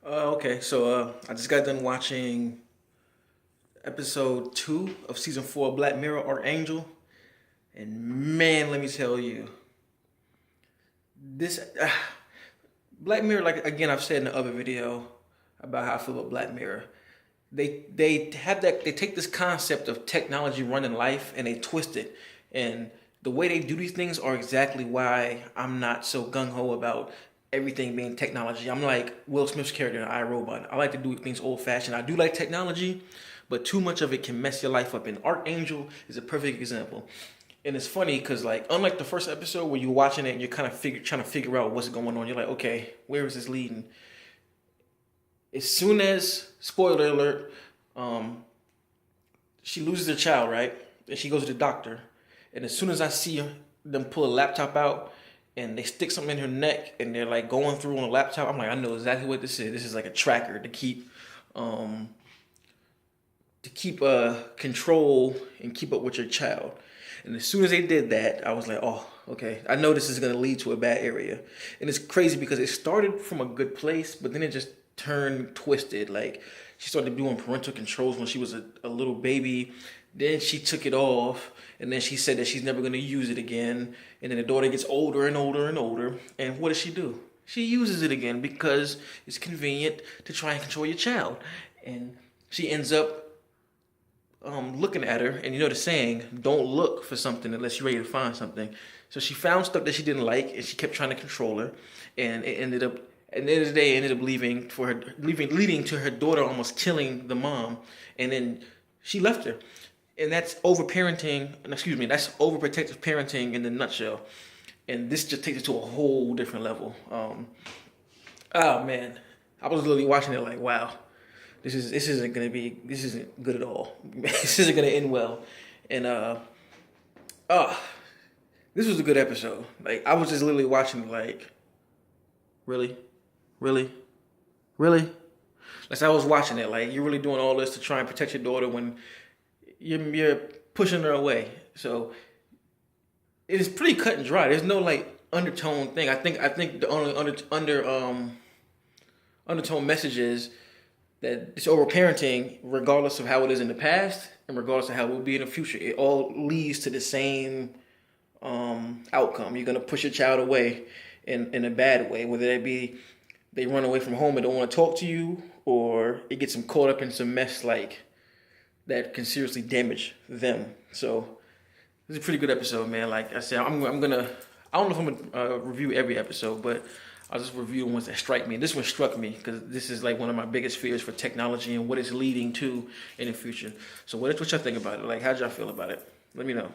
Okay, so I just got done watching episode 2 of season 4 of Black Mirror, Arkangel, and man, let me tell you, this Black Mirror, like again, I've said in the other video about how I feel about Black Mirror. They take this concept of technology running life and they twist it, and the way they do these things are exactly why I'm not so gung ho about everything being technology. I'm like Will Smith's character in iRobot. I like to do things old fashioned. I do like technology, but too much of it can mess your life up. And Archangel is a perfect example. And it's funny because, like, unlike the first episode where you're watching it and you're kind of trying to figure out what's going on, you're like, okay, where is this leading? As soon as, spoiler alert, um, she loses her child, right? And she goes to the doctor. And as soon as I see them pull a laptop out and they stick something in her neck and they're like going through on a laptop, I'm like, I know exactly what this is. This is like a tracker um, to keep control and keep up with your child. And as soon as they did that, I was like, oh, okay. I know this is going to lead to a bad area. And it's crazy because it started from a good place, but then it just turned twisted. Like, she started doing parental controls when she was a little baby. Then she took it off. And then she said that she's never going to use it again. And then the daughter gets older and older and older. And what does she do? She uses it again because it's convenient to try and control your child. And she ends up looking at her, and you know the saying, don't look for something unless you're ready to find something. So she found stuff that she didn't like, and she kept trying to control her, and it ended up, at the end of the day, it ended up leading to her daughter almost killing the mom, and then she left her. And that's that's overprotective parenting in the nutshell. And this just takes it to a whole different level. Oh man, I was literally watching it like, wow, this isn't good at all. This isn't gonna end well. And uh this was a good episode. Like, I was just literally watching it like, really? Really? Really? Like, I was watching it like, you're really doing all this to try and protect your daughter when you're pushing her away. So it is pretty cut and dry. There's no like undertone thing. I think the only undertone message is that it's over parenting, regardless of how it is in the past and regardless of how it will be in the future. It all leads to the same outcome. You're gonna push your child away in a bad way, whether that be they run away from home and don't want to talk to you, or it gets them caught up in some mess like that can seriously damage them. So this is a pretty good episode, man. Like I said, I'm gonna. I don't know if I'm gonna review every episode, but I'll just review the ones that strike me. This one struck me because this is like one of my biggest fears for technology and what it's leading to in the future. So what y'all think about it? Like, how'd y'all feel about it? Let me know.